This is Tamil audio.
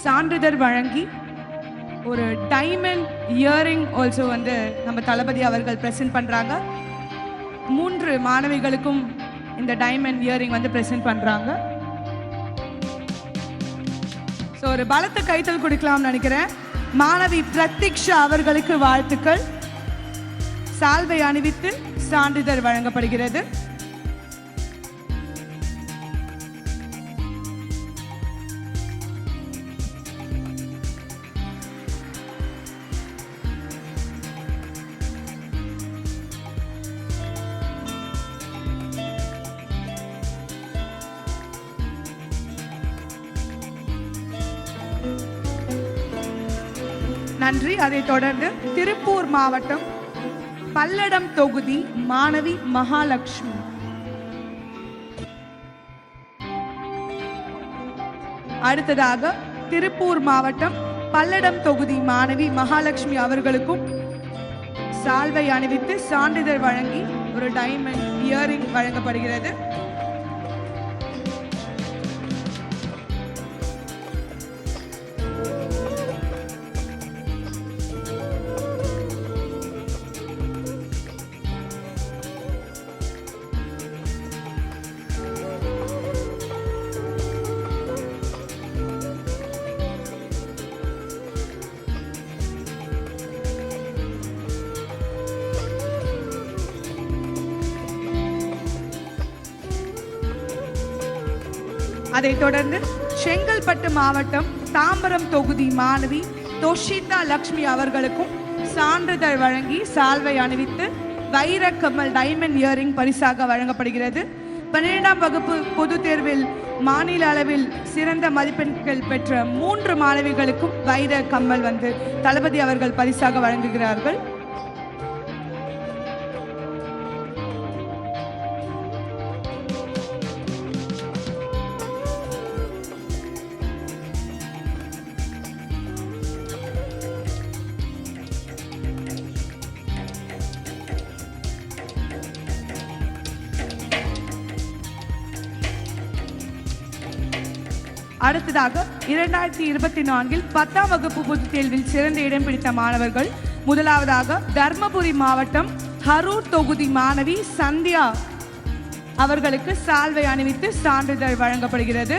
சான்றிதழ் வழங்கி ஒரு டைமண்ட் இயரிங் ஆல்சோ வந்து நம்ம தளபதி அவர்கள் பிரசன்ட் பண்றாங்க. 3 மாணவிகளுக்கும் இந்த டைமண்ட் இயரிங் வந்து பிரசன்ட் பண்றாங்க. ஸோ ஒரு பலத்த கைத்தல் கொடுக்கலாம்னு நினைக்கிறேன். மாணவி பிரதீக்ஷா அவர்களுக்கு வாழ்த்துக்கள். சால்வை அணிவித்து சான்றிதழ் வழங்கப்படுகிறது. நன்றி. அதைத் தொடர்ந்து திருப்பூர் மாவட்டம் பல்லடம் தொகுதி மாணவி மகாலட்சுமி. அடுத்ததாக திருப்பூர் மாவட்டம் பல்லடம் தொகுதி மாணவி மகாலட்சுமி அவர்களுக்கும் சால்வை அணிவித்து சான்றிதழ் வழங்கி ஒரு டைமண்ட் இயரிங் வழங்கப்படுகிறது. அதைத் தொடர்ந்து செங்கல்பட்டு மாவட்டம் தாம்பரம் தொகுதி மாணவி தோஷிதா லக்ஷ்மி அவர்களுக்கும் சான்றிதழ் வழங்கி சால்வை அணிவித்து வைரக்கமல் டைமண்ட் இயரிங் பரிசாக வழங்கப்படுகிறது. 12ஆம் வகுப்பு பொதுத் தேர்வில் மாநில அளவில் சிறந்த மதிப்பெண்கள் பெற்ற 3 மாணவிகளுக்கும் வைர கம்மல் வந்து தளபதி அவர்கள் பரிசாக வழங்குகிறார்கள். அடுத்ததாக 2024 10ஆம் வகுப்பு பொதுத் தேர்வில் சிறந்த இடம் பிடித்த மாணவர்கள். முதலாவதாக தர்மபுரி மாவட்டம் ஹரூர் தொகுதி மாணவி சந்தியா அவர்களுக்கு சால்வை அணிவித்து சான்றிதழ் வழங்கப்படுகிறது.